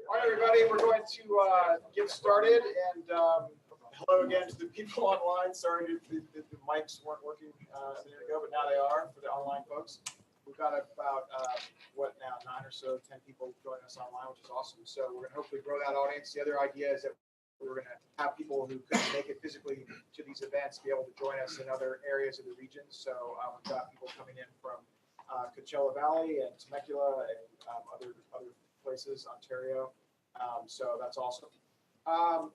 All right, everybody, we're going to get started. And hello again to the people online. Sorry the mics weren't working a minute ago, but now they are for the online folks. We've got about, 9 or so, 10 people joining us online, which is awesome. So we're going to hopefully grow that audience. The other idea is that we're going to have people who couldn't make it physically to these events be able to join us in other areas of the region. So we've got people coming in from Coachella Valley and Temecula and other places, Ontario. So that's awesome.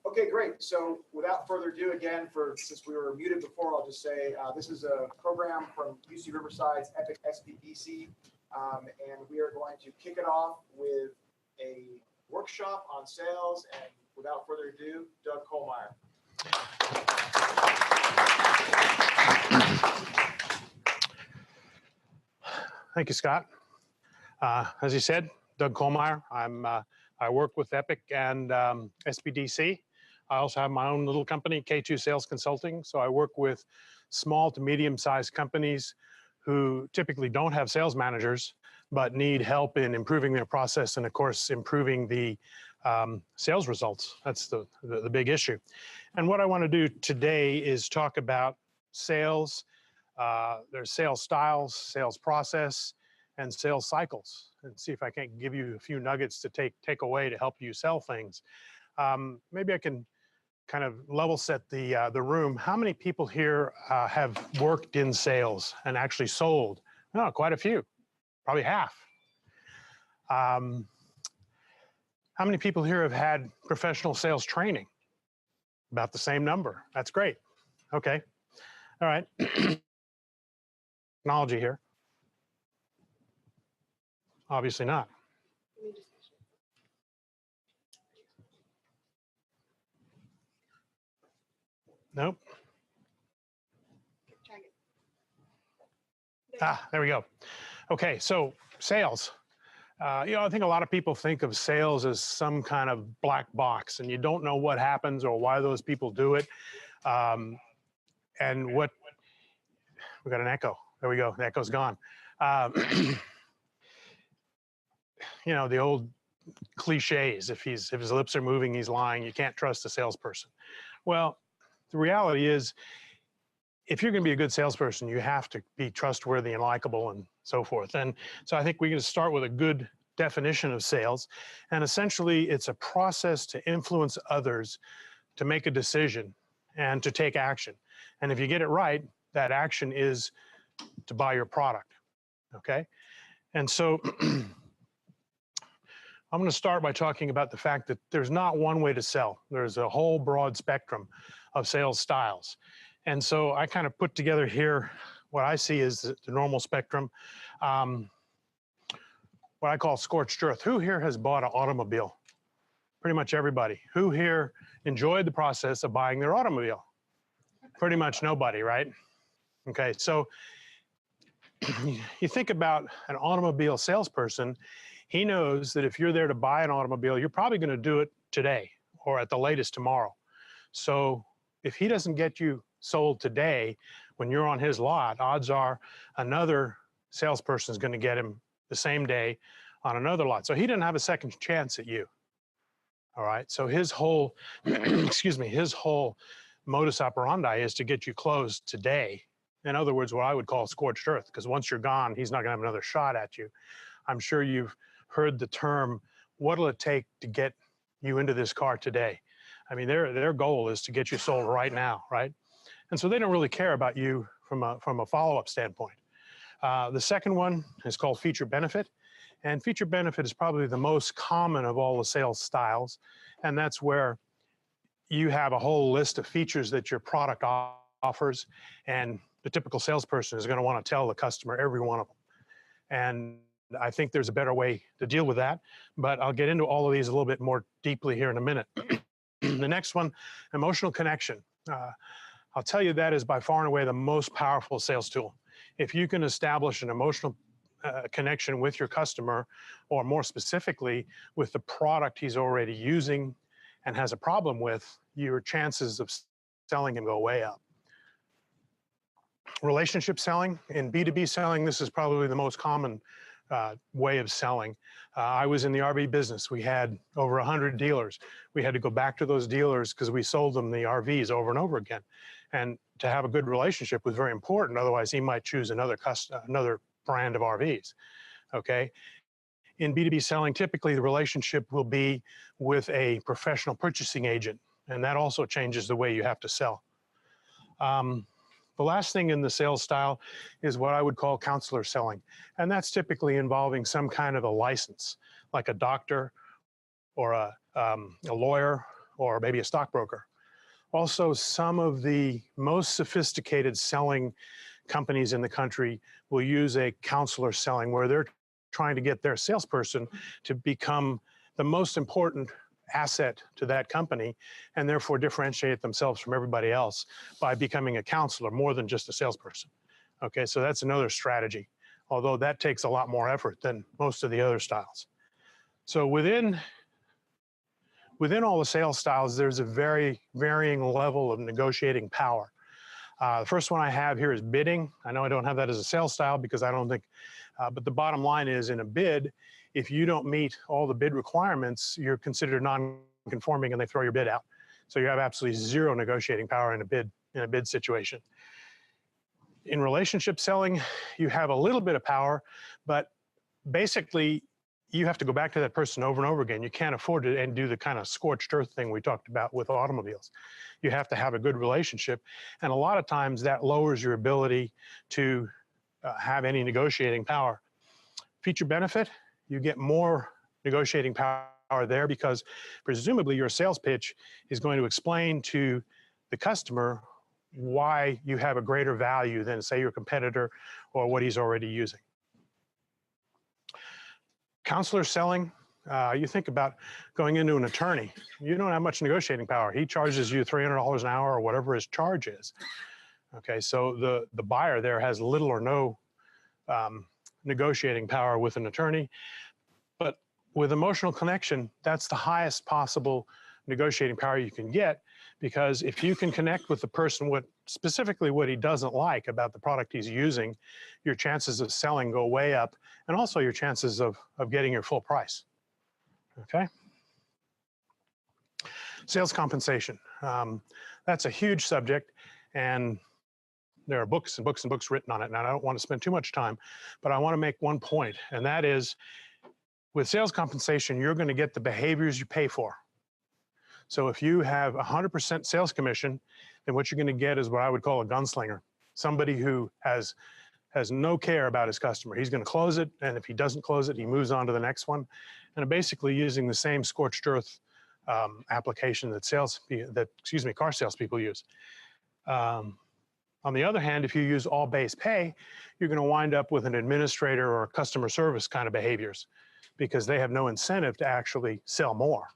Okay, great. So without further ado, again, since we were muted before, I'll just say this is a program from UC Riverside's Epic SBDC, and we are going to kick it off with a workshop on sales. And without further ado, Doug Kollmyer. Thank you, Scott. As you said, Doug Kollmyer. I work with Epic and SBDC. I also have my own little company, K2 Sales Consulting. So I work with small to medium-sized companies who typically don't have sales managers, but need help in improving their process and, of course, improving the sales results. That's the big issue. And what I want to do today is talk about sales. There's sales styles, sales process, and sales cycles, and see if I can't give you a few nuggets to take away to help you sell things. Maybe I can kind of level set the room. How many people here have worked in sales and actually sold? Oh, quite a few, probably half. How many people here have had professional sales training? About the same number. That's great. Okay. All right. Technology here. Obviously not. Nope. There we go. Okay, so sales. I think a lot of people think of sales as some kind of black box, and you don't know what happens or why those people do it. And we got an echo. There we go. The echo's gone. The old cliches, if his lips are moving, he's lying. You can't trust a salesperson. Well, the reality is, if you're going to be a good salesperson, you have to be trustworthy and likable and so forth. And so I think we're going to start with a good definition of sales. And essentially, it's a process to influence others to make a decision and to take action. And if you get it right, that action is to buy your product. Okay? And so I'm going to start by talking about the fact that there's not one way to sell. There's a whole broad spectrum of sales styles. And so I kind of put together here what I see as the normal spectrum, what I call scorched earth. Who here has bought an automobile? Pretty much everybody. Who here enjoyed the process of buying their automobile? Pretty much nobody, right? Okay, so you think about an automobile salesperson. He knows that if you're there to buy an automobile, you're probably going to do it today or at the latest tomorrow. So if he doesn't get you sold today when you're on his lot, odds are another salesperson is going to get him the same day on another lot. So he didn't have a second chance at you. All right. So his whole, his whole modus operandi is to get you closed today. In other words, what I would call scorched earth, because once you're gone, he's not going to have another shot at you. I'm sure you've heard the term, what'll it take to get you into this car today? I mean, their goal is to get you sold right now, right? And so they don't really care about you from a follow-up standpoint. The second one is called feature benefit. And feature benefit is probably the most common of all the sales styles. And that's where you have a whole list of features that your product offers, and the typical salesperson is going to want to tell the customer every one of them. And I think there's a better way to deal with that, but I'll get into all of these a little bit more deeply here in a minute. The next one, emotional connection. I'll tell you that is by far and away the most powerful sales tool. If you can establish an emotional connection with your customer, or more specifically with the product he's already using and has a problem with, your chances of selling him go way up. Relationship selling. In B2B selling, this is probably the most common way of selling. I was in the RV business. We had over 100 dealers. We had to go back to those dealers because we sold them the RVs over and over again. And to have a good relationship was very important. Otherwise, he might choose another brand of RVs. Okay. In B2B selling, typically the relationship will be with a professional purchasing agent, and that also changes the way you have to sell. The last thing in the sales style is what I would call counselor selling, and that's typically involving some kind of a license, like a doctor or a lawyer or maybe a stockbroker. Also, some of the most sophisticated selling companies in the country will use a counselor selling where they're trying to get their salesperson to become the most important asset to that company and therefore differentiate themselves from everybody else by becoming a counselor more than just a salesperson. Okay, so that's another strategy, although that takes a lot more effort than most of the other styles. So within all the sales styles, there's a very varying level of negotiating power. The first one I have here is bidding. I know I don't have that as a sales style because I don't think, but the bottom line is in a bid, if you don't meet all the bid requirements, you're considered non-conforming and they throw your bid out. So you have absolutely zero negotiating power in a bid situation. In relationship selling, you have a little bit of power, but basically you have to go back to that person over and over again. You can't afford to and do the kind of scorched earth thing we talked about with automobiles. You have to have a good relationship. And a lot of times that lowers your ability to have any negotiating power. Feature benefit, you get more negotiating power there because presumably your sales pitch is going to explain to the customer why you have a greater value than, say, your competitor or what he's already using. Counselor selling, you think about going into an attorney. You don't have much negotiating power. He charges you $300 an hour or whatever his charge is. Okay, so the buyer there has little or no negotiating power with an attorney. But with emotional connection, that's the highest possible negotiating power you can get, because if you can connect with the person specifically what he doesn't like about the product he's using, your chances of selling go way up, and also your chances of getting your full price. Okay? Sales compensation. That's a huge subject, and there are books and books and books written on it, and I don't want to spend too much time, but I want to make one point, and that is, with sales compensation, you're going to get the behaviors you pay for. So if you have 100% sales commission, then what you're going to get is what I would call a gunslinger, somebody who has no care about his customer. He's going to close it, and if he doesn't close it, he moves on to the next one, and basically using the same scorched earth application that car salespeople use. On the other hand, if you use all base pay, you're going to wind up with an administrator or customer service kind of behaviors because they have no incentive to actually sell more.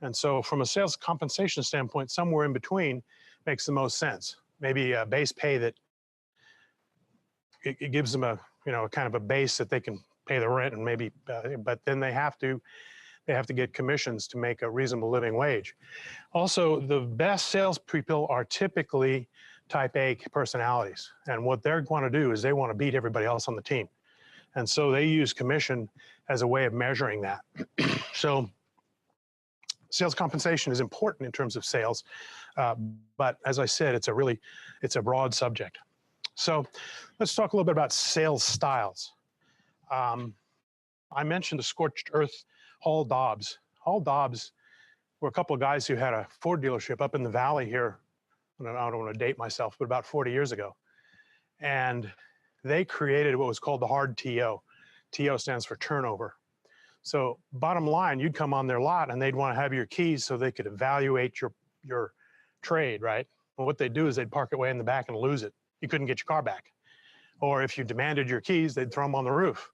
And so from a sales compensation standpoint, somewhere in between makes the most sense. Maybe a base pay that it gives them a kind of a base that they can pay the rent and maybe, but then they have to get commissions to make a reasonable living wage. Also, the best salespeople are typically type A personalities. And what they're going to do is they want to beat everybody else on the team. And so they use commission as a way of measuring that. So sales compensation is important in terms of sales. But as I said, it's a broad subject. So let's talk a little bit about sales styles. I mentioned the scorched earth Hall Dobbs. Hall Dobbs were a couple of guys who had a Ford dealership up in the valley here. I don't want to date myself, but about 40 years ago. And they created what was called the hard TO. TO stands for turnover. So bottom line, you'd come on their lot and they'd want to have your keys so they could evaluate your trade, right? Well, what they'd do is they'd park it way in the back and lose it. You couldn't get your car back. Or if you demanded your keys, they'd throw them on the roof.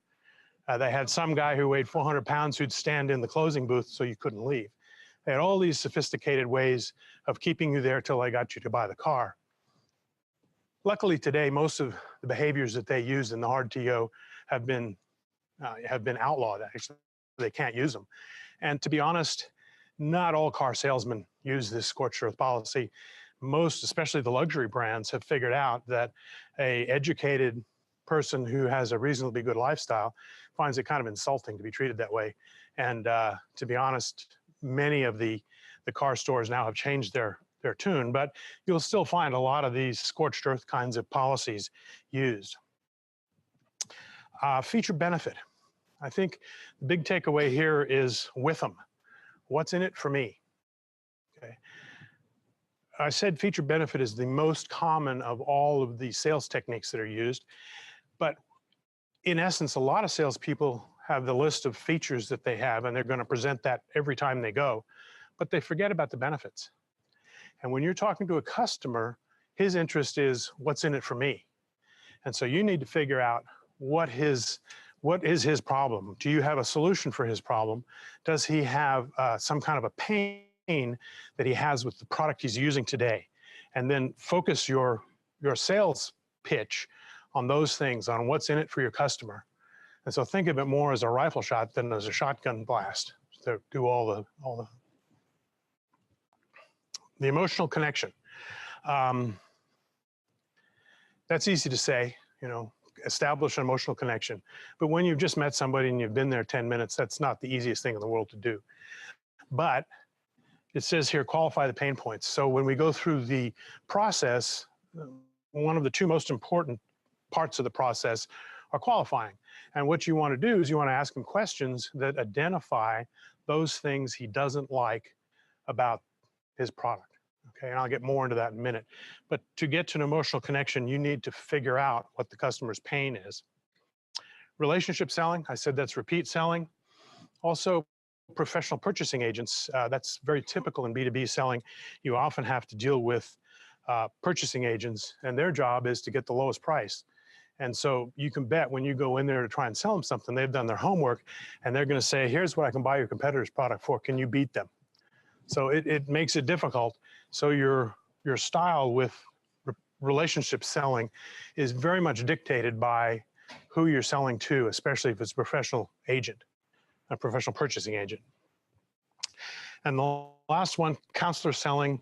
They had some guy who weighed 400 pounds who'd stand in the closing booth so you couldn't leave. They had all these sophisticated ways of keeping you there till they got you to buy the car. Luckily today, most of the behaviors that they used in the hard TO have been outlawed. Actually, they can't use them. And to be honest, not all car salesmen use this scorched earth policy. Most, especially the luxury brands, have figured out that a educated person who has a reasonably good lifestyle finds it kind of insulting to be treated that way. And to be honest, many of the car stores now have changed their tune, but you'll still find a lot of these scorched earth kinds of policies used. Feature benefit. I think the big takeaway here is with them. What's in it for me? Okay. I said feature benefit is the most common of all of the sales techniques that are used, but in essence, a lot of salespeople have the list of features that they have, and they're going to present that every time they go, but they forget about the benefits. And when you're talking to a customer, his interest is what's in it for me. And so you need to figure out what is his problem? Do you have a solution for his problem? Does he have some kind of a pain that he has with the product he's using today? And then focus your sales pitch on those things, on what's in it for your customer. And so think of it more as a rifle shot than as a shotgun blast to do all the emotional connection. That's easy to say, establish an emotional connection. But when you've just met somebody and you've been there 10 minutes, that's not the easiest thing in the world to do. But it says here, qualify the pain points. So when we go through the process, one of the two most important parts of the process are qualifying. And what you want to do is you want to ask him questions that identify those things he doesn't like about his product. Okay, and I'll get more into that in a minute. But to get to an emotional connection, you need to figure out what the customer's pain is. Relationship selling, I said that's repeat selling. Also, professional purchasing agents, that's very typical in B2B selling. You often have to deal with purchasing agents, and their job is to get the lowest price. And so you can bet when you go in there to try and sell them something, they've done their homework, and they're going to say, here's what I can buy your competitor's product for. Can you beat them? So it makes it difficult. So your style with relationship selling is very much dictated by who you're selling to, especially if it's a professional agent, a professional purchasing agent. And the last one, counselor selling,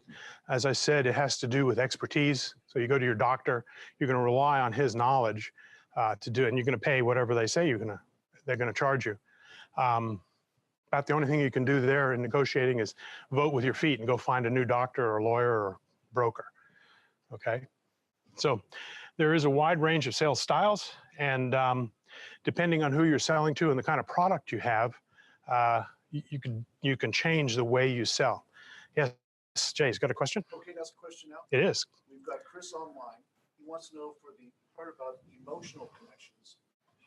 as I said, it has to do with expertise. So you go to your doctor, you're going to rely on his knowledge to do it, and you're going to pay whatever they say they're going to charge you. About the only thing you can do there in negotiating is vote with your feet and go find a new doctor or lawyer or broker. Okay, so there is a wide range of sales styles, and depending on who you're selling to and the kind of product you have, you can change the way you sell. Yes, Jay's got a question? Okay, that's a question now. It is. We've got Chris online. He wants to know for the part about emotional connections,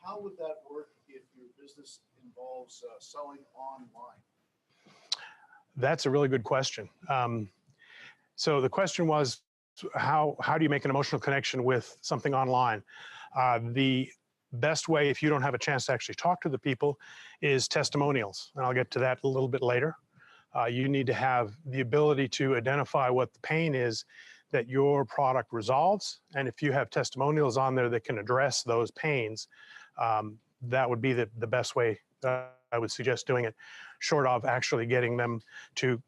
how would that work if your business involves selling online? That's a really good question. So the question was, how do you make an emotional connection with something online? The best way, if you don't have a chance to actually talk to the people, is testimonials. And I'll get to that a little bit later. You need to have the ability to identify what the pain is that your product resolves. And if you have testimonials on there that can address those pains, that would be the best way I would suggest doing it, short of actually getting them to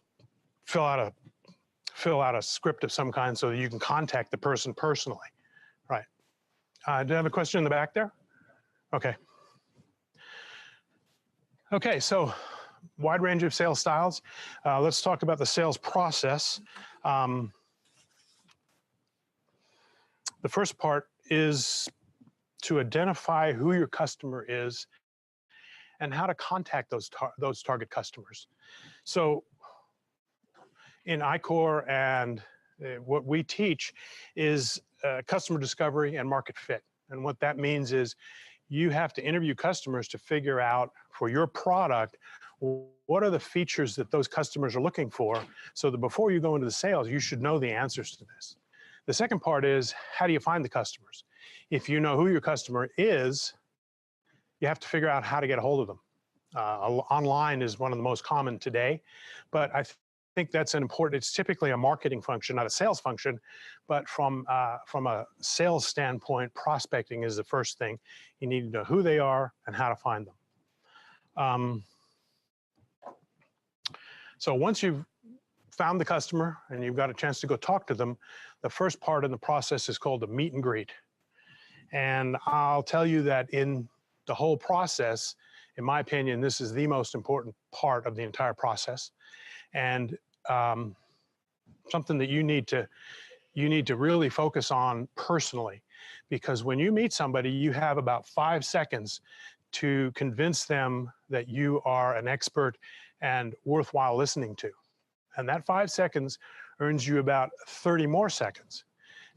fill out a script of some kind so that you can contact the person personally. Right. Do I have a question in the back there? Okay. Okay, so wide range of sales styles. Let's talk about the sales process. The first part is to identify who your customer is and how to contact those target customers. So in iCore and what we teach is customer discovery and market fit. And what that means is you have to interview customers to figure out for your product, what are the features that those customers are looking for, so that before you go into the sales, you should know the answers to this. The second part is, how do you find the customers? If you know who your customer is, you have to figure out how to get a hold of them. Online is one of the most common today, but I think that's it's typically a marketing function, not a sales function, but from a sales standpoint, prospecting is the first thing. You need to know who they are and how to find them. So once you've found the customer and you've got a chance to go talk to them, the first part in the process is called a meet and greet. And I'll tell you that in the whole process, in my opinion, this is the most important part of the entire process. And something that you need to really focus on personally, because when you meet somebody, you have about 5 seconds to convince them that you are an expert and worthwhile listening to. And that 5 seconds earns you about 30 more seconds.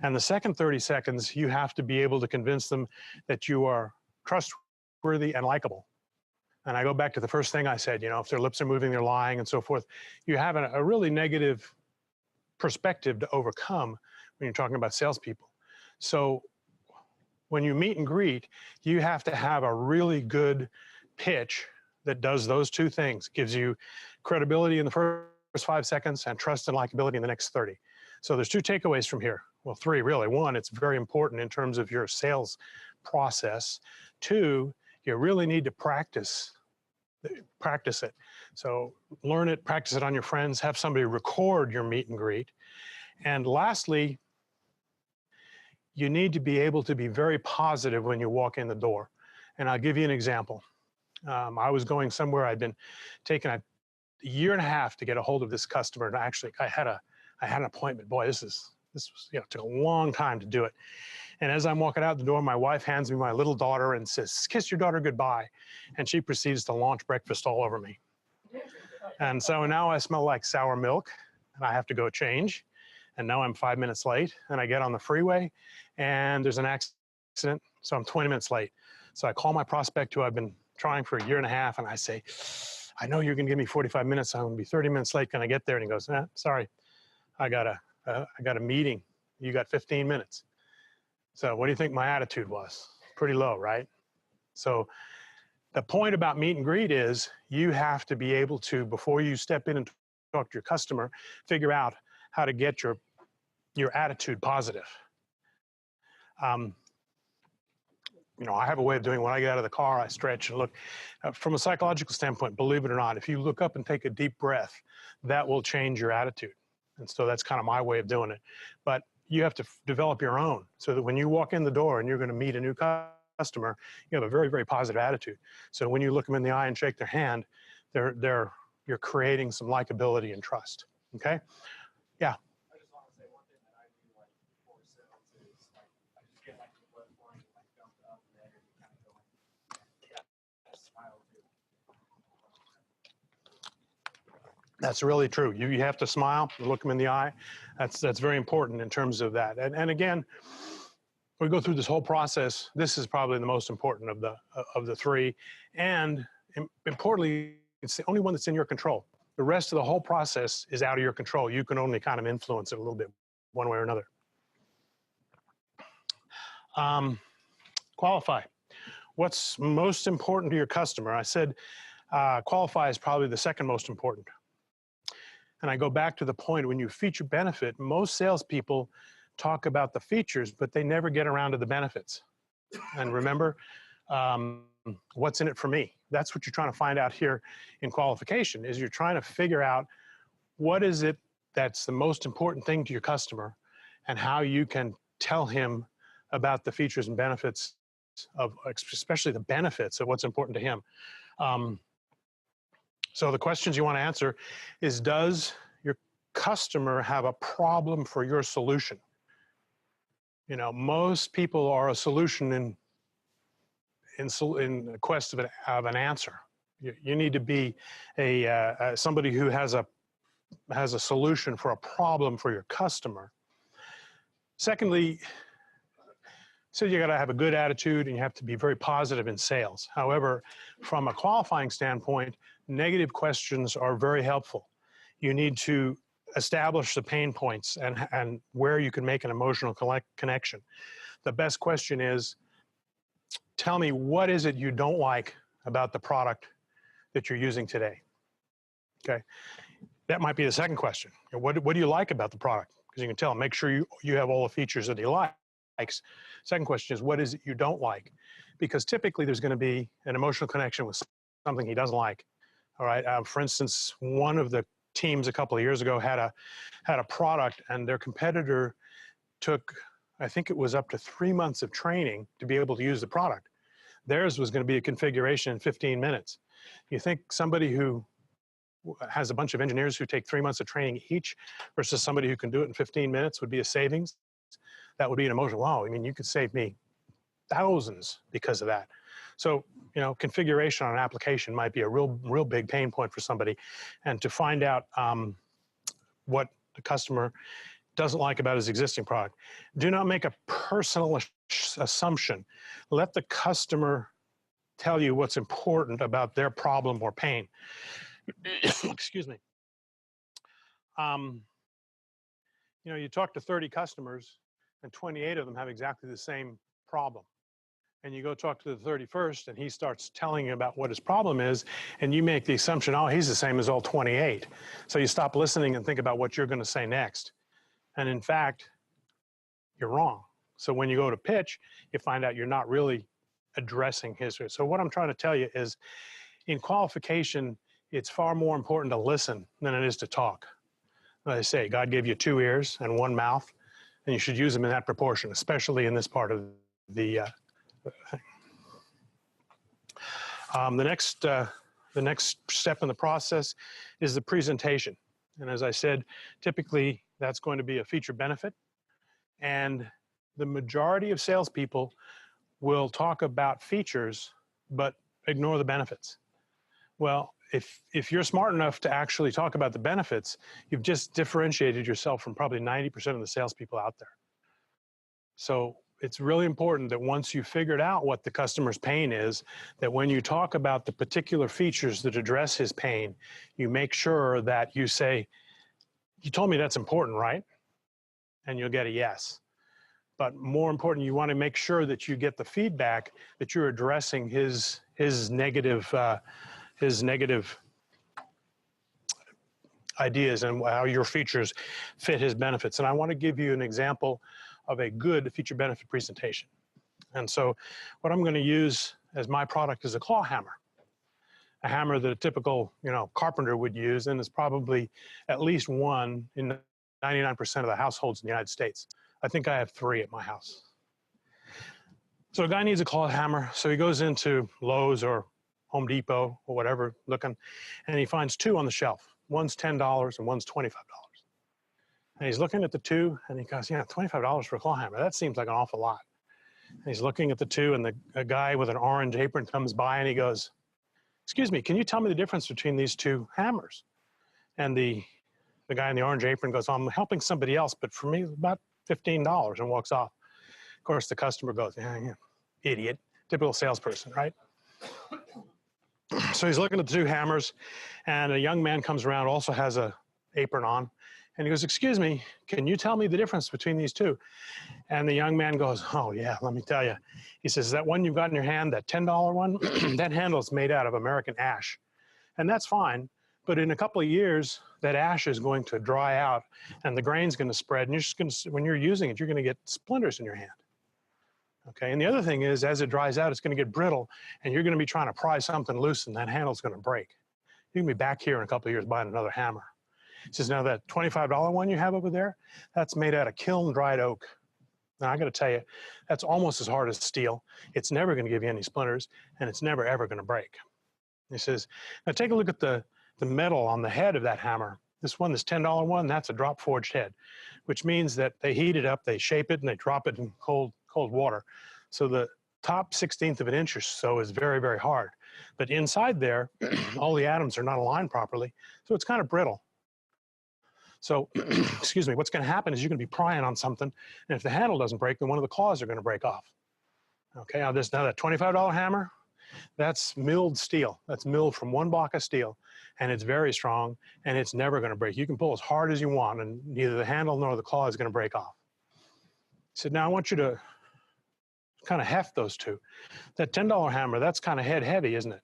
And the second 30 seconds, you have to be able to convince them that you are trustworthy and likable. And I go back to the first thing I said, you know, if their lips are moving, they're lying and so forth. You have a really negative perspective to overcome when you're talking about salespeople. So when you meet and greet, you have to have a really good pitch that does those two things, gives you credibility in the first 5 seconds and trust and likability in the next 30. So there's 2 takeaways from here. Well, 3 really. 1, it's very important in terms of your sales process. 2, you really need to practice it. So learn it, practice it on your friends, have somebody record your meet and greet. And lastly, you need to be able to be very positive when you walk in the door. And I'll give you an example. I was going somewhere. I'd been taking a year and a half to get a hold of this customer. And actually, I had an appointment. Boy, this was, took a long time to do it. And as I'm walking out the door, my wife hands me my little daughter and says, "Kiss your daughter goodbye." And she proceeds to launch breakfast all over me. And so now I smell like sour milk and I have to go change. And now I'm 5 minutes late and I get on the freeway and there's an accident. So I'm 20 minutes late. So I call my prospect who I've been trying for a year and a half and I say, "I know you're going to give me 45 minutes. I'm going to be 30 minutes late. Can I get there?" And he goes, "Sorry, I got a meeting. You got 15 minutes. So what do you think my attitude was? Pretty low, right? So the point about meet and greet is you have to be able to, before you step in and talk to your customer, figure out how to get your attitude positive. You know, I have a way of doing it. When I get out of the car, I stretch and look. From a psychological standpoint, believe it or not, if you look up and take a deep breath, that will change your attitude. And so that's kind of my way of doing it. But you have to develop your own so that when you walk in the door and you're going to meet a new customer, you have a very, very positive attitude. So when you look them in the eye and shake their hand, you're creating some likability and trust. Okay? Yeah. I just want to say one thing that I do like before sales is like I just get like the blood flowing and like dump up and then kind of going. Yeah, smile too. That's really true. You have to smile, look them in the eye. That's very important in terms of that. And again, we go through this whole process. This is probably the most important of the 3. And importantly, it's the only one that's in your control. The rest of the whole process is out of your control. You can only kind of influence it a little bit one way or another. Qualify. What's most important to your customer? I said qualify is probably the second most important. And I go back to the point, when you feature benefit, most salespeople talk about the features, but they never get around to the benefits. And remember, what's in it for me? That's what you're trying to find out here in qualification, is you're trying to figure out what is it that's the most important thing to your customer and how you can tell him about the features and benefits of, especially the benefits of what's important to him. So the questions you want to answer is, does your customer have a problem for your solution? You know, most people are a solution in quest of an answer. You need to be somebody who has a solution for a problem for your customer. Secondly, so you got to have a good attitude and you have to be very positive in sales. However, from a qualifying standpoint, negative questions are very helpful. You need to establish the pain points and where you can make an emotional connection. The best question is, tell me, what is it you don't like about the product that you're using today? Okay, that might be the second question. What do you like about the product? Because you can tell him, make sure you have all the features that he likes. Second question is, what is it you don't like? Because typically there's going to be an emotional connection with something he doesn't like. All right. For instance, one of the teams a couple of years ago had a product, and their competitor took I think it was up to 3 months of training to be able to use the product. Theirs was going to be a configuration in 15 minutes. You think somebody who has a bunch of engineers who take 3 months of training each versus somebody who can do it in 15 minutes would be a savings? That would be an emotional, wow, I mean, you could save me thousands because of that. So, you know, configuration on an application might be a real big pain point for somebody. And to find out what the customer doesn't like about his existing product, do not make a personal assumption. Let the customer tell you what's important about their problem or pain. Excuse me. You know, you talk to 30 customers and 28 of them have exactly the same problem. And you go talk to the 31st and he starts telling you about what his problem is, and you make the assumption, oh, he's the same as all 28. So you stop listening and think about what you're going to say next. And in fact, you're wrong. So when you go to pitch, you find out you're not really addressing his. So what I'm trying to tell you is, in qualification, it's far more important to listen than it is to talk. Like I say, God gave you 2 ears and 1 mouth, and you should use them in that proportion, especially in this part of the thing. The next step in the process is the presentation. And as I said, typically that's going to be a feature benefit. And the majority of salespeople will talk about features, but ignore the benefits. Well, if you're smart enough to actually talk about the benefits, you've just differentiated yourself from probably 90% of the salespeople out there. So it's really important that once you've figured out what the customer's pain is, that when you talk about the particular features that address his pain, you make sure that you say, you told me that's important, right? And you'll get a yes. But more important, you want to make sure that you get the feedback that you're addressing his negative ideas and how your features fit his benefits. And I want to give you an example of a good feature benefit presentation. And so what I'm going to use as my product is a claw hammer, a hammer that a typical, you know, carpenter would use, and is probably at least one in 99% of the households in the United States. I think I have 3 at my house. So a guy needs a claw hammer, so he goes into Lowe's or Home Depot or whatever looking, and he finds 2 on the shelf. One's $10 and one's $25. And he's looking at the 2 and he goes, yeah, $25 for a claw hammer. That seems like an awful lot. And he's looking at the 2 and a guy with an orange apron comes by and he goes, excuse me, can you tell me the difference between these 2 hammers? And the guy in the orange apron goes, I'm helping somebody else, but for me, it's about $15, and walks off. Of course, the customer goes, yeah, idiot, typical salesperson, right? So he's looking at the 2 hammers, and a young man comes around, also has a apron on, and he goes, excuse me, can you tell me the difference between these 2? And the young man goes, oh yeah, let me tell you. He says, that one you've got in your hand, that $10 one, that handle is made out of American ash. And that's fine, but in a couple of years, that ash is going to dry out and the grain's going to spread, and you're just going to, when you're using it, you're going to get splinters in your hand. Okay, and the other thing is, as it dries out, it's going to get brittle, and you're going to be trying to pry something loose, and that handle's going to break. You can be back here in a couple of years buying another hammer. He says, now that $25 one you have over there, that's made out of kiln-dried oak. Now, I got to tell you, that's almost as hard as steel. It's never going to give you any splinters, and it's never, ever going to break. He says, now take a look at the metal on the head of that hammer. This one, this $10 one, that's a drop-forged head, which means that they heat it up, they shape it, and they drop it in cold water. So the top 1/16 of an inch or so is very, very hard. But inside there, all the atoms are not aligned properly, so it's kind of brittle. So, excuse me, what's going to happen is you're going to be prying on something, and if the handle doesn't break, then one of the claws are going to break off. Okay, now that $25 hammer, that's milled steel. That's milled from 1 block of steel, and it's very strong, and it's never going to break. You can pull as hard as you want, and neither the handle nor the claw is going to break off. He said, now I want you to kind of heft those 2. That $10 hammer, that's kind of head heavy, isn't it?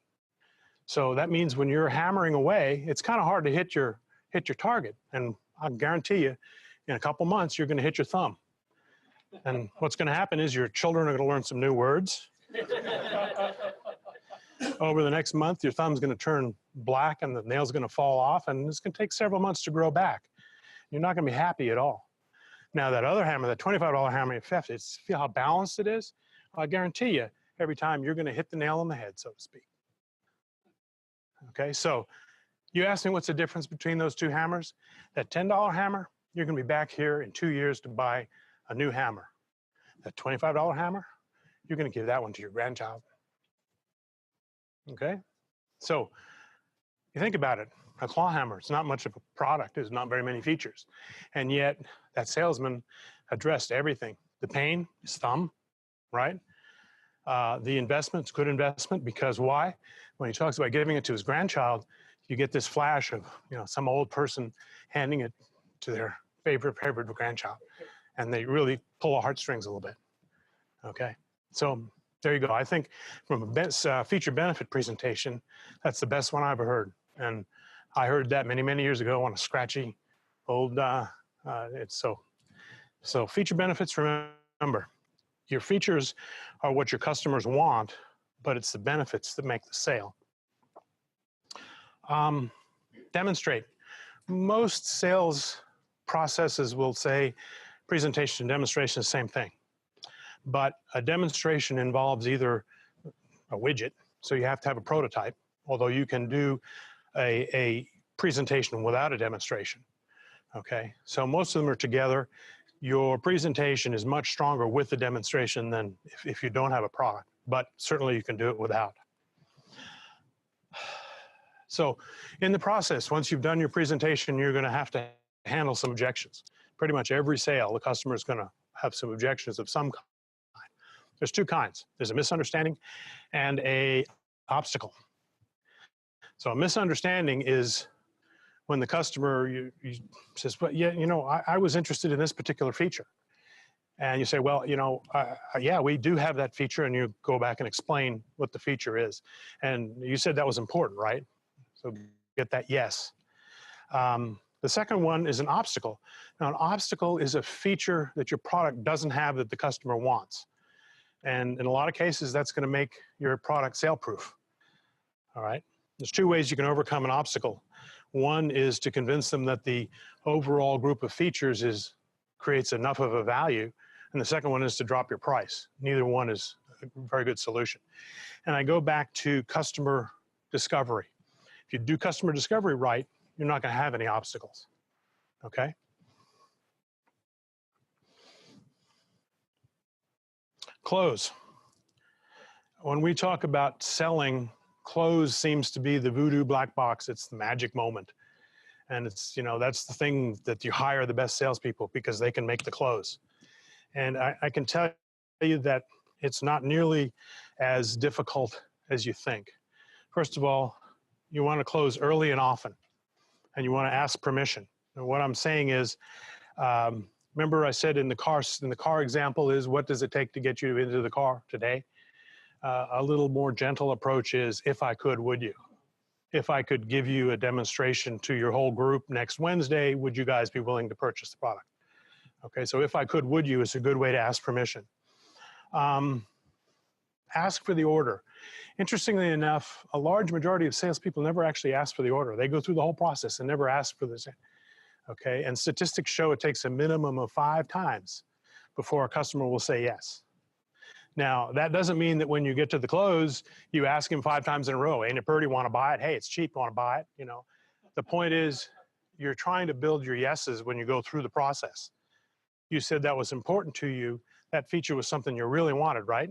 So that means when you're hammering away, it's kind of hard to hit your target. And I guarantee you, in a couple months, you're going to hit your thumb. And what's going to happen is your children are going to learn some new words. Over the next month, your thumb's going to turn black and the nail's going to fall off, and it's going to take several months to grow back. You're not going to be happy at all. Now that other hammer, that $25 hammer, it's feel how balanced it is. I guarantee you, every time you're going to hit the nail on the head, so to speak. Okay, so you asked me what's the difference between those two hammers. That $10 hammer, you're going to be back here in 2 years to buy a new hammer. That $25 hammer, you're going to give that one to your grandchild. Okay, so you think about it. A claw hammer, it's not much of a product. There's not very many features. And yet that salesman addressed everything. The pain, his thumb, right? The investment's good investment because why? When he talks about giving it to his grandchild, you get this flash of, you know, some old person handing it to their favorite grandchild. And they really pull the heartstrings a little bit. Okay, so there you go. I think from a best, feature benefit presentation, that's the best one I've ever heard. And I heard that many, many years ago on a scratchy old, so feature benefits, remember, your features are what your customers want, but it's the benefits that make the sale. Demonstrate. Most sales processes will say presentation and demonstration is the same thing. But a demonstration involves either a widget, so you have to have a prototype, although you can do a presentation without a demonstration. Okay, so most of them are together. Your presentation is much stronger with the demonstration than if you don't have a product, but certainly you can do it without. So in the process, once you've done your presentation, you're going to have to handle some objections. Pretty much every sale, the customer is going to have some objections of some kind. There's two kinds. There's a misunderstanding and a obstacle. So a misunderstanding is when the customer you says, well, yeah, you know, I was interested in this particular feature. And you say, well, you know, yeah, we do have that feature, and you go back and explain what the feature is. And you said that was important, right? So get that yes. The second one is an obstacle. Now, an obstacle is a feature that your product doesn't have that the customer wants. And in a lot of cases, that's going to make your product sale-proof. All right? There's two ways you can overcome an obstacle. One is to convince them that the overall group of features creates enough of a value. And the second one is to drop your price. Neither one is a very good solution. And I go back to customer discovery. If you do customer discovery right, you're not going to have any obstacles. Okay? Close. When we talk about selling, close seems to be the voodoo black box. It's the magic moment. And it's, you know, that's the thing that you hire the best salespeople because they can make the close. And I can tell you that it's not nearly as difficult as you think. First of all, you want to close early and often, and you want to ask permission. And what I'm saying is, remember I said in the car example is, what does it take to get you into the car today? A little more gentle approach is, if I could, would you? If I could give you a demonstration to your whole group next Wednesday, would you guys be willing to purchase the product? Okay, so if I could, would you is a good way to ask permission. Ask for the order. Interestingly enough, a large majority of salespeople never actually ask for the order. They go through the whole process and never ask for this. Okay, and statistics show it takes a minimum of 5 times before a customer will say yes. Now, that doesn't mean that when you get to the close, you ask him 5 times in a row, ain't it pretty, want to buy it? Hey, it's cheap, want to buy it? You know, the point is you're trying to build your yeses when you go through the process. You said that was important to you. That feature was something you really wanted, right?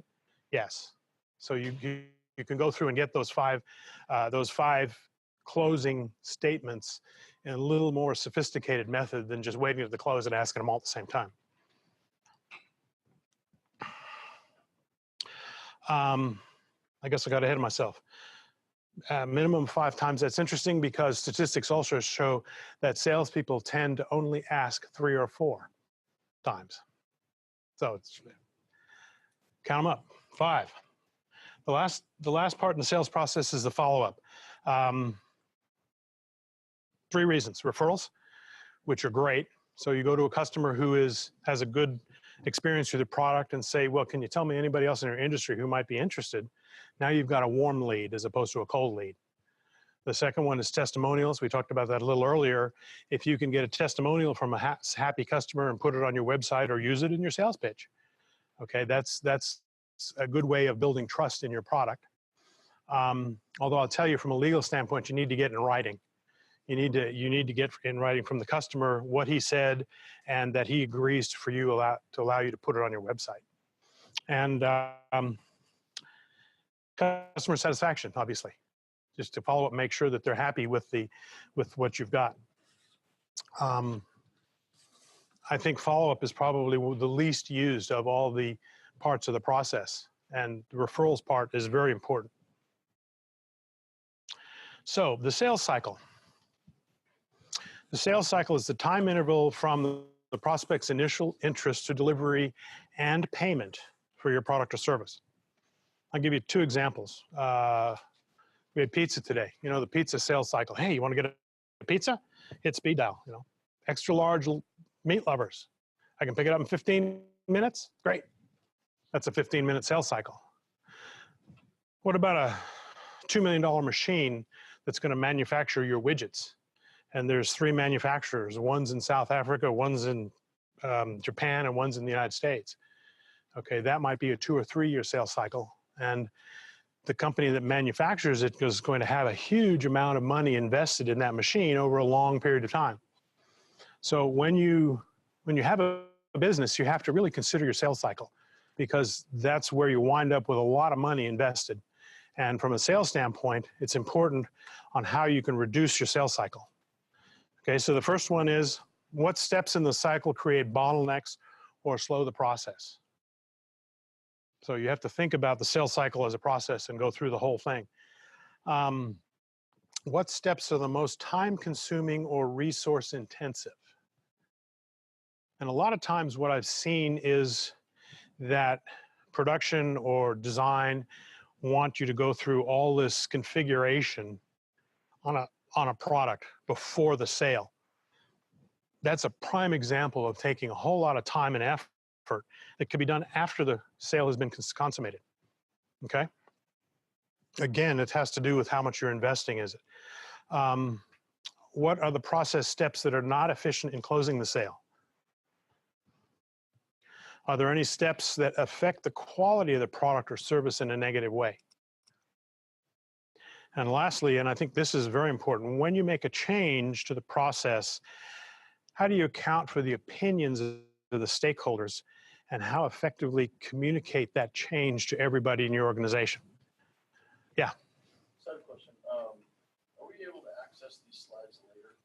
Yes. So you can go through and get those five closing statements in a little more sophisticated method than just waiting at the close and asking them all at the same time. I guess I got ahead of myself. Minimum 5 times. That's interesting because statistics also show that salespeople tend to only ask 3 or 4 times. So it's, count them up. 5. The last part in the sales process is the follow-up. 3 reasons. Referrals, which are great. So you go to a customer who has a good experience with the product and say, well, can you tell me anybody else in your industry who might be interested? Now you've got a warm lead as opposed to a cold lead. The second one is testimonials. We talked about that a little earlier. If you can get a testimonial from a happy customer and put it on your website or use it in your sales pitch, okay, that's a good way of building trust in your product. Although I'll tell you from a legal standpoint, you need to get in writing. You need to get in writing from the customer what he said and that he agrees for you to allow you to put it on your website. And customer satisfaction, obviously, just to follow up, make sure that they're happy with what you've got. I think follow-up is probably the least used of all the parts of the process, and the referrals part is very important. So the sales cycle. The sales cycle is the time interval from the prospect's initial interest to delivery and payment for your product or service. I'll give you 2 examples. We had pizza today. You know, the pizza sales cycle. Hey, you want to get a pizza? Hit speed dial, you know. Extra large meat lovers. I can pick it up in 15 minutes? Great. That's a 15-minute sales cycle. What about a $2 million machine that's going to manufacture your widgets? And there's 3 manufacturers. One's in South Africa, one's in Japan, and one's in the United States. Okay, that might be a 2 or 3 year sales cycle. And the company that manufactures it is going to have a huge amount of money invested in that machine over a long period of time. So when you have a business, you have to really consider your sales cycle, because that's where you wind up with a lot of money invested. And from a sales standpoint, it's important on how you can reduce your sales cycle. Okay, so the first one is, what steps in the cycle create bottlenecks or slow the process? So you have to think about the sales cycle as a process and go through the whole thing. What steps are the most time-consuming or resource-intensive? And a lot of times what I've seen is that production or design want you to go through all this configuration on a product before the sale. That's a prime example of taking a whole lot of time and effort that can be done after the sale has been consummated, okay? Again, it has to do with how much you're investing, is it? What are the process steps that are not efficient in closing the sale? Are there any steps that affect the quality of the product or service in a negative way? And lastly, and I think this is very important, when you make a change to the process, how do you account for the opinions of the stakeholders, and how effectively communicate that change to everybody in your organization? Yeah. Second question, are we able to access these slides later?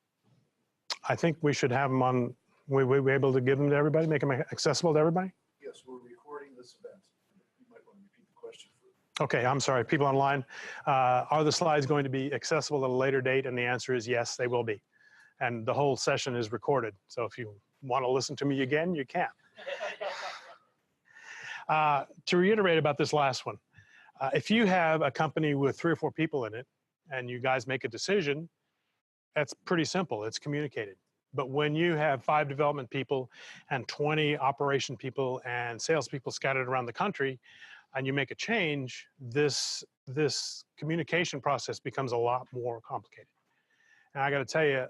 I think we should have them on, we able to give them to everybody, make them accessible to everybody? Yes, we're recording this event. You might want to repeat the question for. Okay, I'm sorry, people online. Are the slides going to be accessible at a later date? And the answer is yes, they will be. And the whole session is recorded. So if you want to listen to me again, you can. To reiterate about this last one, if you have a company with 3 or 4 people in it and you guys make a decision, that's pretty simple. It's communicated. But when you have 5 development people and 20 operation people and salespeople scattered around the country, and you make a change, this communication process becomes a lot more complicated. And I got to tell you,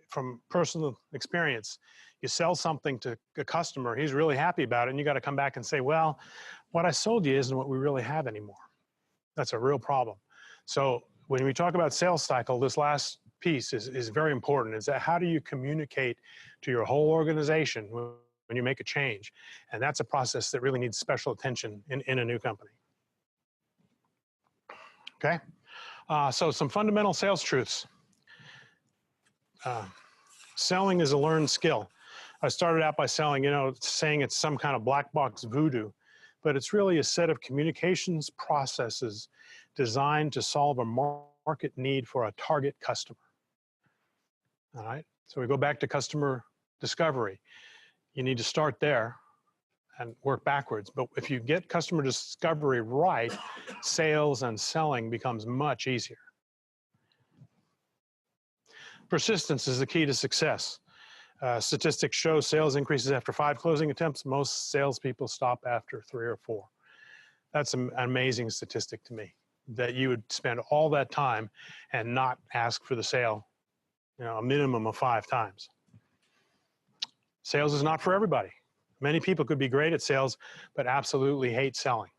from personal experience, you sell something to a customer, he's really happy about it, and you got to come back and say, well, what I sold you isn't what we really have anymore. That's a real problem. So when we talk about sales cycle, this last piece is very important. Is that how do you communicate to your whole organization when you make a change? And that's a process that really needs special attention in a new company. Okay, so some fundamental sales truths. Selling is a learned skill. I started out by saying it's some kind of black box voodoo, but it's really a set of communications processes designed to solve a market need for a target customer. All right, so we go back to customer discovery. You need to start there and work backwards. But if you get customer discovery right, sales and selling becomes much easier. Persistence is the key to success. Statistics show sales increases after 5 closing attempts. Most salespeople stop after 3 or 4. That's an amazing statistic to me. that you would spend all that time and not ask for the sale, a minimum of 5 times. Sales is not for everybody. Many people could be great at sales, but absolutely hate selling.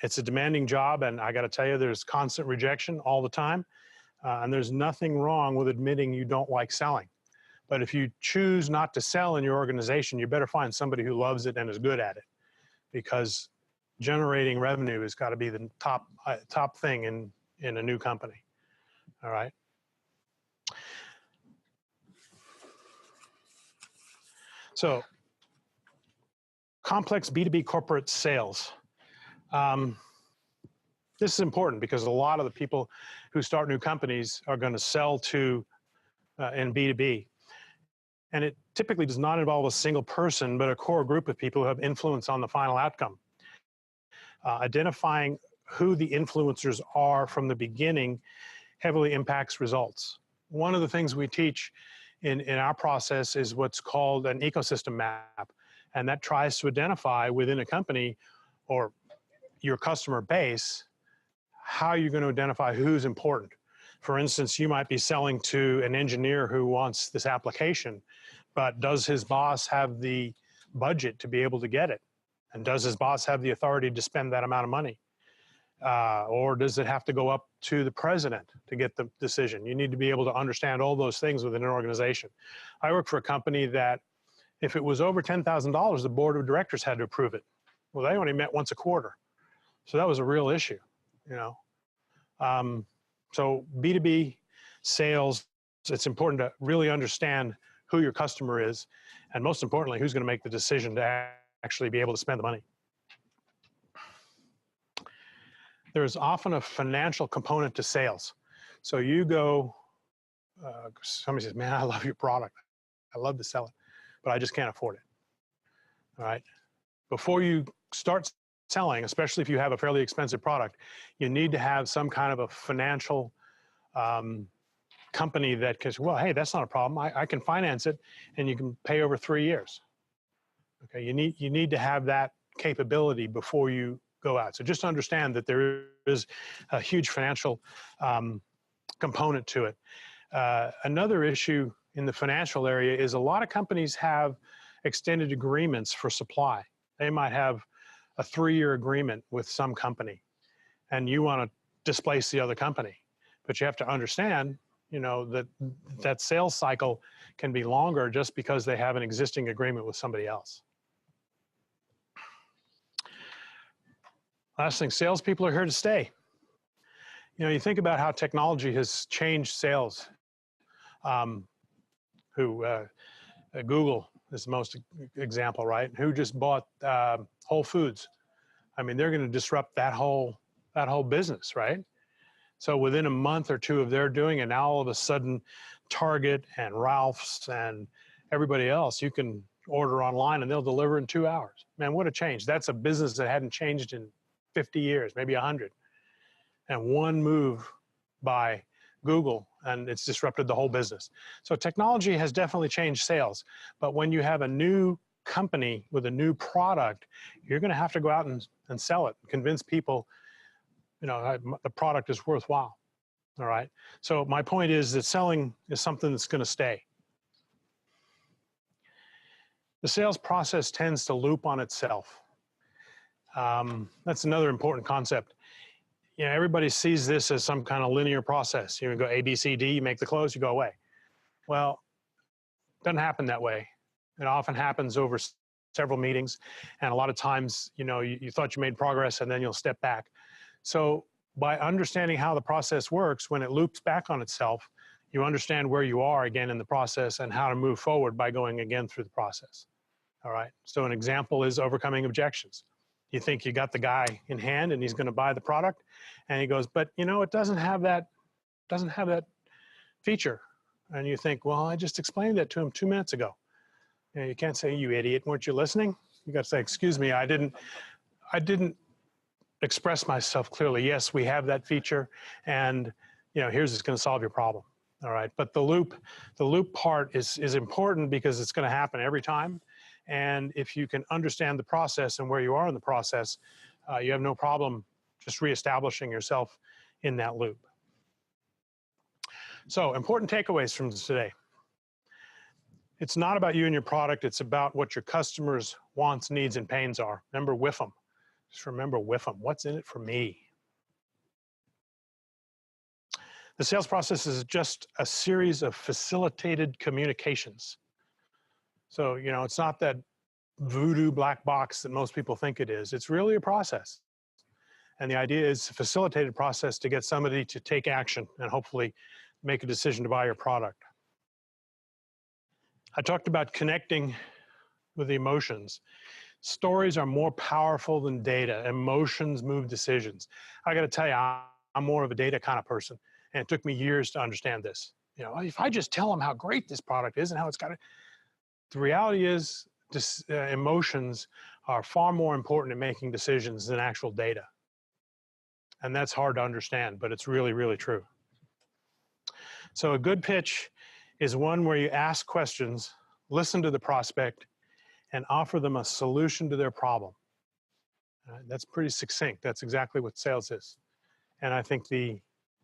It's a demanding job, and I got to tell you, there's constant rejection all the time, and there's nothing wrong with admitting you don't like selling. But if you choose not to sell in your organization, you better find somebody who loves it and is good at it, because generating revenue has got to be the top thing in a new company. All right. So, complex B2B corporate sales. This is important because a lot of the people who start new companies are going to sell to in B2B. And it typically does not involve a single person, but a core group of people who have influence on the final outcome. Identifying who the influencers are from the beginning heavily impacts results. One of the things we teach in our process is what's called an ecosystem map. And that tries to identify within a company or your customer base how you're going to identify who's important. For instance, you might be selling to an engineer who wants this application, but does his boss have the budget to be able to get it? And does his boss have the authority to spend that amount of money? Or does it have to go up to the president to get the decision? You need to be able to understand all those things within an organization. I work for a company that if it was over $10,000, the board of directors had to approve it. Well, they only met once a quarter. So that was a real issue, So B2B sales, it's important to really understand who your customer is, and most importantly, who's going to make the decision to actually be able to spend the money. There's often a financial component to sales. So you go, somebody says, man, I love your product. I love to sell it, but I just can't afford it. All right. Before you start selling, especially if you have a fairly expensive product, you need to have some kind of a financial company that can, well, hey, that's not a problem. I can finance it, and you can pay over 3 years. Okay, you need to have that capability before you go out. So just understand that there is a huge financial component to it. Another issue in the financial area is a lot of companies have extended agreements for supply. They might have a 3-year agreement with some company, and you want to displace the other company. But you have to understand, that sales cycle can be longer just because they have an existing agreement with somebody else. Last thing, salespeople are here to stay. You think about how technology has changed sales. Google is the most example, right? Who just bought Whole Foods? I mean, they're going to disrupt that whole business, right? So within a month or two of their doing it, now all of a sudden, Target and Ralph's and everybody else, you can order online and they'll deliver in 2 hours. Man, what a change. That's a business that hadn't changed in 50 years, maybe 100. And one move by Google, and it's disrupted the whole business. So technology has definitely changed sales. But when you have a new company with a new product, you're going to have to go out and sell it, convince people, the product is worthwhile. All right. So my point is that selling is something that's going to stay. The sales process tends to loop on itself. That's another important concept. Everybody sees this as some kind of linear process. You go A, B, C, D, you make the close, you go away. Well, it doesn't happen that way. It often happens over several meetings. And a lot of times, you thought you made progress and then you'll step back. So by understanding how the process works, when it loops back on itself, you understand where you are again in the process and how to move forward by going again through the process. All right. So an example is overcoming objections. You think you got the guy in hand and he's going to buy the product, and he goes, but it doesn't have that feature. And you think, well, I just explained that to him 2 minutes ago. You can't say, you idiot, weren't you listening? You got to say, excuse me, I didn't express myself clearly. Yes, we have that feature, and here's what's going to solve your problem. All right. But the loop part is important because it's going to happen every time. And if you can understand the process and where you are in the process, you have no problem just reestablishing yourself in that loop. So, important takeaways from today. It's not about you and your product, it's about what your customers' wants, needs, and pains are. Remember, WIF them. Just remember, WIF them. What's in it for me? The sales process is just a series of facilitated communications. So, you know, it's not that voodoo black box that most people think it is. It's really a process. And the idea is a facilitated process to get somebody to take action and hopefully make a decision to buy your product. I talked about connecting with the emotions. Stories are more powerful than data. Emotions move decisions. I got to tell you, I'm more of a data kind of person. And it took me years to understand this. You know, if I just tell them how great this product is and how it's got it, the reality is this, emotions are far more important in making decisions than actual data. And that's hard to understand, but it's really, really true. So a good pitch is one where you ask questions, listen to the prospect, and offer them a solution to their problem. That's pretty succinct. That's exactly what sales is. And I think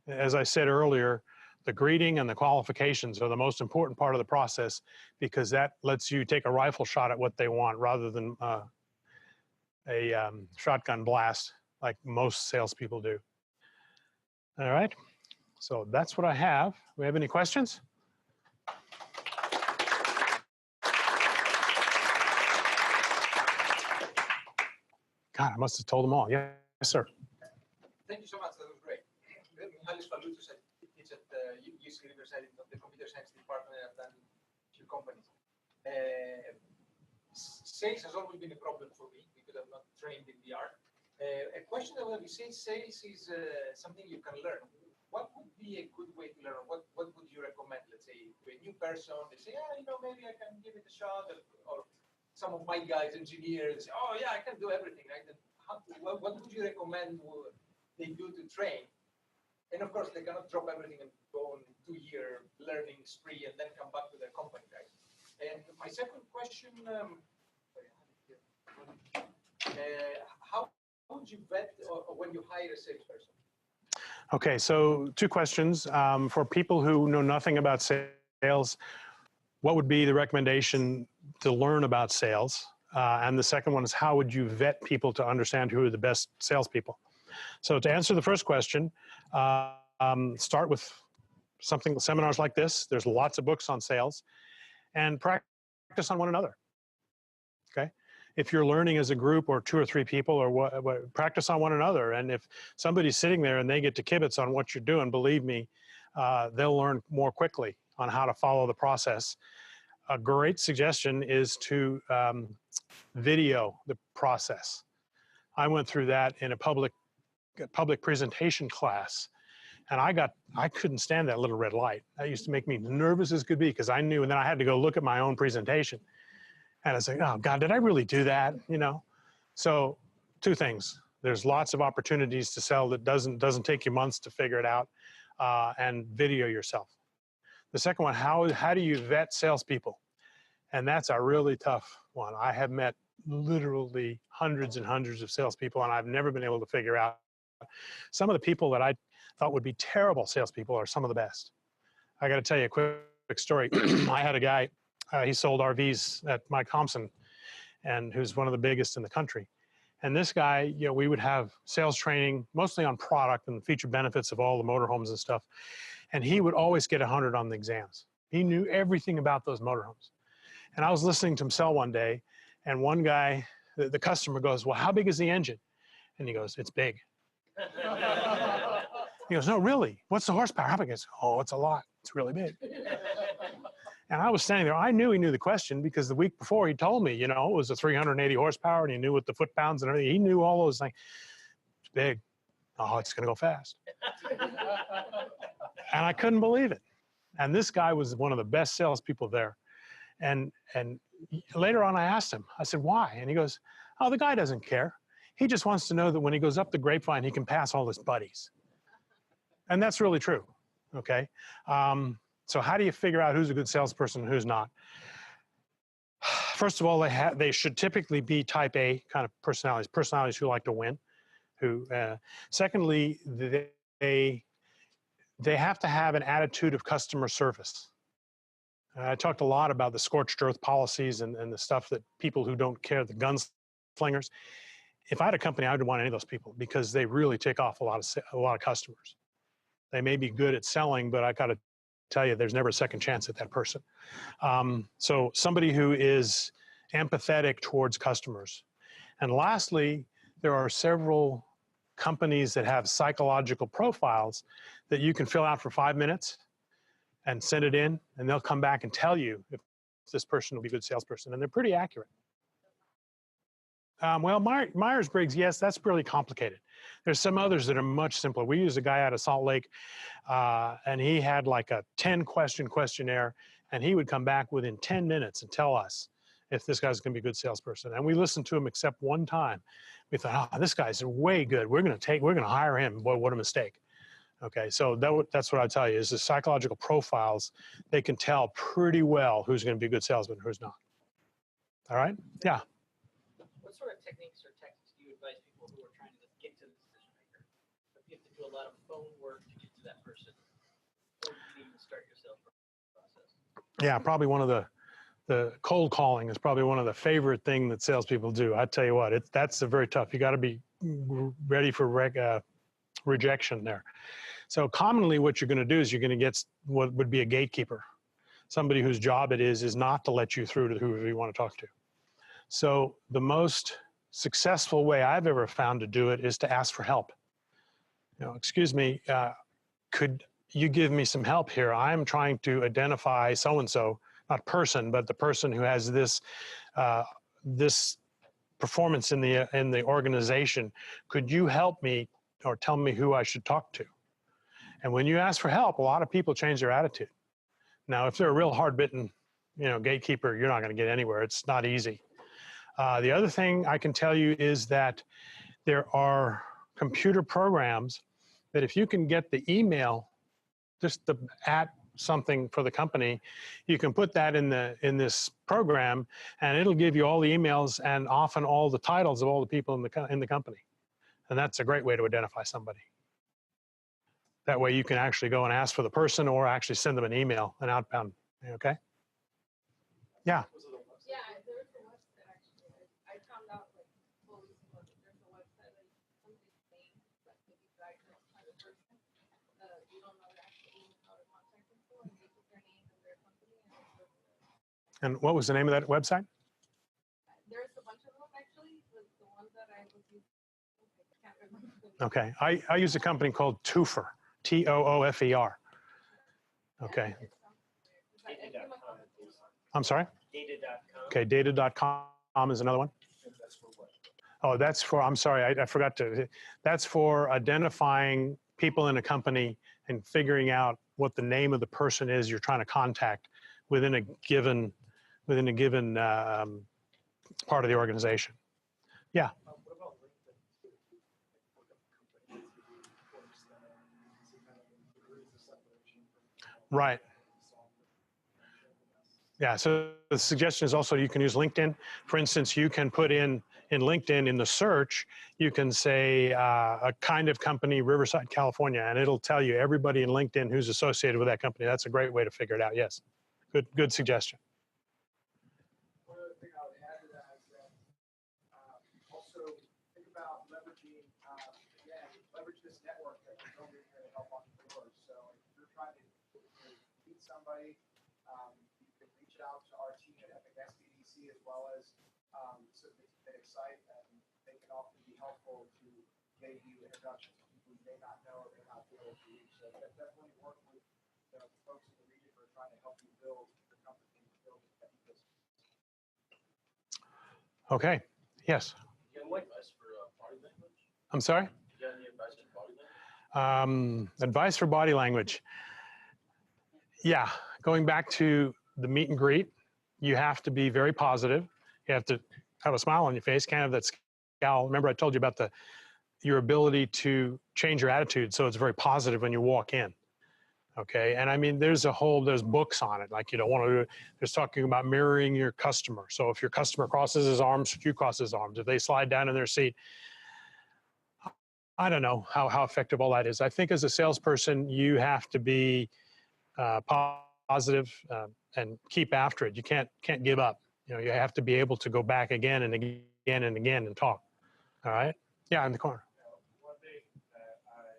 as I said earlier, the greeting and the qualifications are the most important part of the process because that lets you take a rifle shot at what they want rather than a shotgun blast like most salespeople do. All right, so that's what I have. Do we have any questions? God, I must have told them all. Yes, sir. Thank you so much. That was great. Alice Falutus, I teach at UCR Riverside in the computer science department. I've done a few companies. Sales has always been a problem for me because I'm not trained in the art. A question that when we say sales is something you can learn. What would be a good way to learn? What would you recommend? Let's say to a new person, they say, yeah, you know, maybe I can give it a shot, or some of my guys, engineers, oh yeah, I can do everything. Right? What would you recommend they do to train? And of course, they cannot drop everything and go on a 2-year learning spree and then come back to their company, right? And my second question, how would you vet when you hire a salesperson? Okay, so 2 questions. For people who know nothing about sales, what would be the recommendation to learn about sales? And the second one is how would you vet people to understand who are the best salespeople? So to answer the first question, start with seminars like this. There's lots of books on sales, and practice on one another. Okay, if you're learning as a group or 2 or 3 people, or what, practice on one another. And if somebody's sitting there and they get to kibitz on what you're doing, believe me, they'll learn more quickly on how to follow the process. A great suggestion is to video the process. I went through that in a public presentation class, and I couldn't stand that little red light. That used to make me nervous as could be because I knew, and then I had to go look at my own presentation, and I was like, oh God, did I really do that? You know. So 2 things. There's lots of opportunities to sell that doesn't take you months to figure it out, and video yourself. The second one, how do you vet salespeople? And that's a really tough one. I have met literally hundreds and hundreds of salespeople, and I've never been able to figure out. Some of the people that I thought would be terrible salespeople are some of the best. I got to tell you a quick story. I had a guy, he sold RVs at Mike Thompson, and who's one of the biggest in the country. And this guy, you know, we would have sales training, mostly on product and the feature benefits of all the motorhomes and stuff. And he would always get 100 on the exams. He knew everything about those motorhomes. And I was listening to him sell one day, and one guy, the customer goes, well, how big is the engine? And he goes, it's big. He goes, no, really? What's the horsepower? How big is it? Oh, it's a lot. It's really big. And I was standing there. I knew he knew the question because the week before he told me, you know, it was a 380 horsepower, and he knew what the foot-pounds and everything. He knew all those things. It's big. Oh, it's going to go fast. And I couldn't believe it. And this guy was one of the best salespeople there. And later on, I asked him, I said, why? And he goes, oh, the guy doesn't care. He just wants to know that when he goes up the grapevine, he can pass all his buddies. And that's really true, okay? So how do you figure out who's a good salesperson and who's not? First of all, they should typically be type A kind of personalities who like to win. Secondly, they have to have an attitude of customer service. I talked a lot about the scorched earth policies and the stuff that people who don't care, the gunslingers. If I had a company, I would want any of those people because they really take off a lot of customers. They may be good at selling, but I got to tell you, there's never a second chance at that person. So somebody who is empathetic towards customers. And lastly, there are several companies that have psychological profiles that you can fill out for 5 minutes and send it in, and they'll come back and tell you if this person will be a good salesperson, and they're pretty accurate. Well, Myers-Briggs, yes, that's really complicated. There's some others that are much simpler. We use a guy out of Salt Lake, and he had like a 10-question questionnaire, and he would come back within 10 minutes and tell us if this guy's gonna be a good salesperson. And we listened to him except one time. We thought, oh, this guy's way good. We're gonna hire him. Boy, what a mistake. Okay, so that's what I tell you is the psychological profiles, they can tell pretty well who's gonna be a good salesman and who's not. All right, yeah. What sort of techniques or tactics do you advise people who are trying to get to the decision maker? If you have to do a lot of phone work to get to that person, or you even start your sales process? Yeah, probably one of the cold calling is probably one of the favorite thing that salespeople do. I tell you what, that's very tough. You got to be ready for rejection there. So commonly what you're going to do is you're going to get what would be a gatekeeper, somebody whose job it is not to let you through to whoever you want to talk to. So the most successful way I've ever found to do it is to ask for help. You know, excuse me, could you give me some help here? I'm trying to identify so-and-so, not person, but the person who has this this performance in the organization. Could you help me or tell me who I should talk to? And when you ask for help, a lot of people change their attitude. Now, if they're a real hard-bitten, gatekeeper, you're not going to get anywhere. It's not easy. The other thing I can tell you is that there are computer programs that if you can get the email, just the at something for the company, you can put that in this program, and it'll give you all the emails and often all the titles of all the people in the company. And that's a great way to identify somebody. That way you can actually go and ask for the person or actually send them an email, an outbound, okay? Yeah. Yeah, there's a website actually. I found out like 4 weeks ago that there's a website that somebody's name that could be diagnosed by the person. You don't know the actual name, how to contact them for, and they put their name and their company and it's over there. And what was the name of that website? There's a bunch of them actually, but the ones that I was using, I can't remember the name. Okay, I use a company called Toofer, Toofer. Okay. I'm sorry? Data.com. Okay, data.com is another one. Oh, that's for, I'm sorry, I forgot to, that's for identifying people in a company and figuring out what the name of the person is you're trying to contact within a given part of the organization. Yeah. Right. Yeah, so the suggestion is also you can use LinkedIn. For instance, you can put in LinkedIn in the search, you can say a kind of company, Riverside, California, and it'll tell you everybody in LinkedIn who's associated with that company. That's a great way to figure it out, yes. Good suggestion. One other thing I would add to that is that also think about leveraging, again, leverage this network that we're building here to help entrepreneurs. So if you're trying to meet somebody, you can reach out to our team at Epic SBDC as well as submit to their site, and they can often be helpful to get you introductions to people you may not know or may not be able to reach. So definitely work with the folks in the region who are trying to help you build your company and build that ecosystem. Okay, yes. Do you have advice for body language? I'm sorry? Do you have any advice for body language? Advice for body language. Yeah, going back to the meet and greet, you have to be very positive. You have to have a smile on your face, can't have that scowl. Remember I told you about your ability to change your attitude so it's very positive when you walk in. Okay, and I mean, there's books on it, like you don't want to do it. There's talking about mirroring your customer. So if your customer crosses his arms, you cross his arms. If they slide down in their seat, I don't know how effective all that is. I think as a salesperson, you have to be positive and keep after it. You can't give up. You know, you have to be able to go back again and again and again and talk. All right. Yeah, in the corner. One thing that I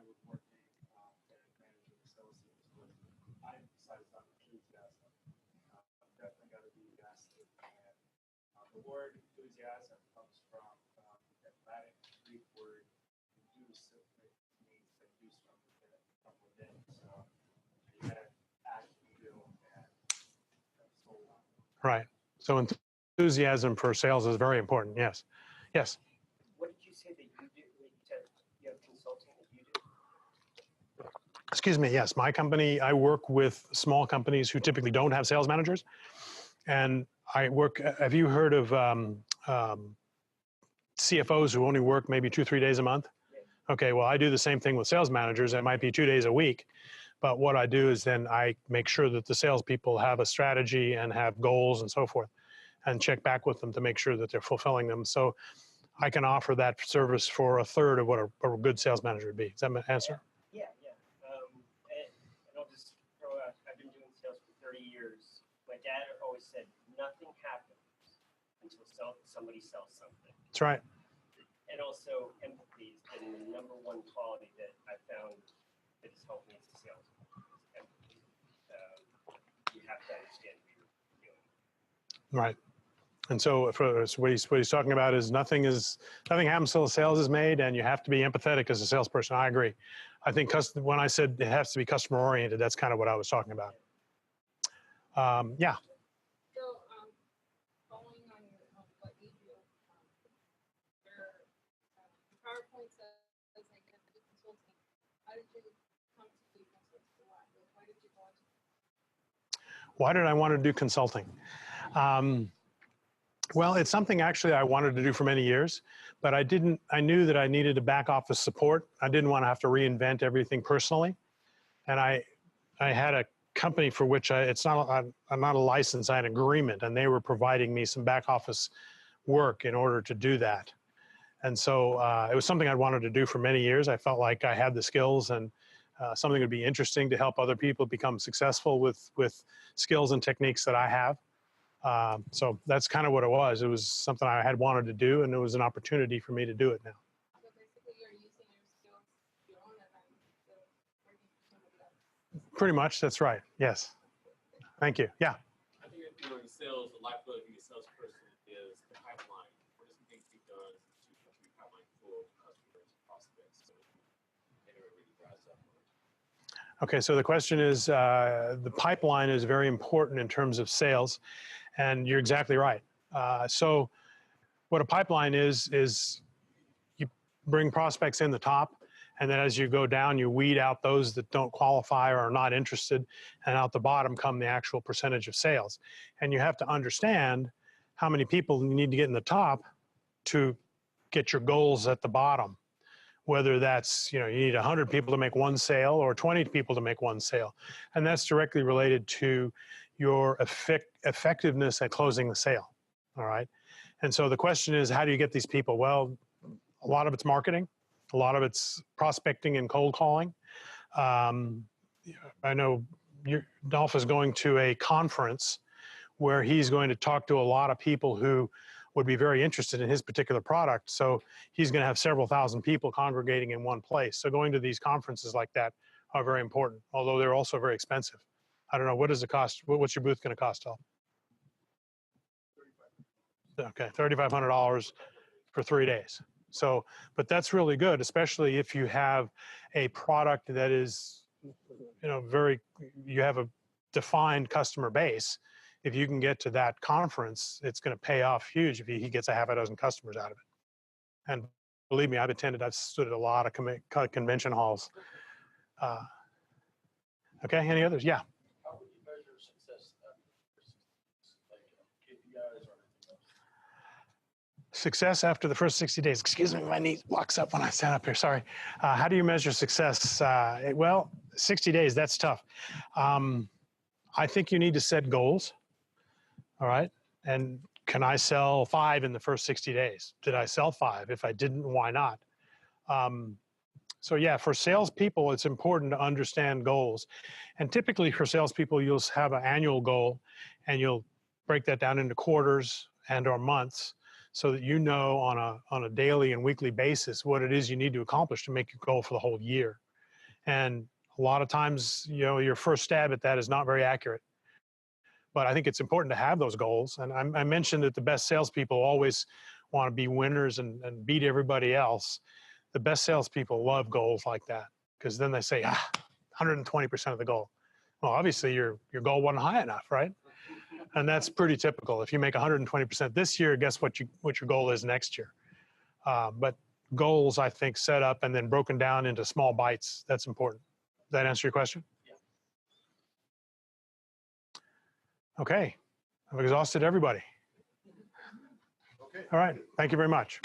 was working as manager of sales teams was I emphasize on enthusiasm. Definitely got to be enthusiastic. And the word enthusiasm comes from the Latin Greek word induce, which means to induce from within. So you had act, feel, and so on. Right. So enthusiasm for sales is very important. Yes. Yes. What did you say that you do? You said you have consulting that you do? Excuse me. Yes. My company, I work with small companies who typically don't have sales managers. And I work, have you heard of CFOs who only work maybe 2-3 days a month? Okay. Well, I do the same thing with sales managers. It might be 2 days a week. But what I do is then I make sure that the salespeople have a strategy and have goals and so forth, and check back with them to make sure that they're fulfilling them. So I can offer that service for a third of what a good sales manager would be. Does that answer? Yeah. And I'll just throw out, I've been doing sales for 30 years. My dad always said, nothing happens until somebody sells something. That's right. And also empathy has been the number one quality that I found that has helped me as a salesman. Empathy. You have to understand what you're doing. Right. And so what he's talking about is nothing happens till the sales is made, and you have to be empathetic as a salesperson. I agree. I think when I said it has to be customer oriented, that's kind of what I was talking about. Yeah. So, following on your, what you do, your PowerPoint says like the consulting. How did you come to do consulting? Why did you go into? Why did I want to do consulting? Well, it's something actually I wanted to do for many years, but I knew that I needed a back office support. I didn't want to have to reinvent everything personally. And I had a company for which I'm not a license, I had an agreement, and they were providing me some back office work in order to do that. And so it was something I wanted to do for many years. I felt like I had the skills, and something would be interesting to help other people become successful with skills and techniques that I have. So that's kind of what it was. It was something I had wanted to do, and it was an opportunity for me to do it now. So basically, you're using your skills, your own, and then working for somebody else. Pretty much, that's right. Yes. Thank you. Yeah. I think if you're in sales, the lifeblood of being a salesperson is the pipeline. What are some things you've done to keep your pipeline full of customers and prospects so it really dries up? Okay, so the question is, the pipeline is very important in terms of sales, and you're exactly right. So what a pipeline is you bring prospects in the top, and then as you go down, you weed out those that don't qualify or are not interested, and out the bottom come the actual percentage of sales. And you have to understand how many people you need to get in the top to get your goals at the bottom. Whether that's, you need 100 people to make one sale or 20 people to make one sale. And that's directly related to your effectiveness at closing the sale, all right? And so the question is, how do you get these people? Well, a lot of it's marketing. A lot of it's prospecting and cold calling. I know Dolph is going to a conference where he's going to talk to a lot of people who would be very interested in his particular product. So he's going to have several thousand people congregating in one place. So going to these conferences like that are very important, although they're also very expensive. I don't know, what does it cost? What's your booth going to cost, Dolph? Okay, $3,500 for 3 days. So, but that's really good, especially if you have a product that is, you have a defined customer base. If you can get to that conference, it's going to pay off huge if he gets a half a dozen customers out of it. And believe me, I've stood at a lot of convention halls. Okay, any others? Yeah. How would you measure success like KPIs or anything else? Success after the first 60 days. Excuse me, my knee locks up when I stand up here. Sorry. How do you measure success? Well, 60 days, that's tough. I think you need to set goals. All right. And can I sell 5 in the first 60 days? Did I sell 5? If I didn't, why not? So yeah, for salespeople, it's important to understand goals. And typically for salespeople, you'll have an annual goal and you'll break that down into quarters and or months so that you know on a daily and weekly basis what it is you need to accomplish to make your goal for the whole year. And a lot of times, you know, your first stab at that is not very accurate. But I think it's important to have those goals. And I mentioned that the best salespeople always want to be winners and beat everybody else. The best salespeople love goals like that because then they say, 120% of the goal. Well, obviously your goal wasn't high enough, right? And that's pretty typical. If you make 120% this year, guess what your goal is next year. But goals, I think, set up and then broken down into small bites, that's important. Does that answer your question? Yeah. Okay, I've exhausted everybody. Okay. All right, thank you very much.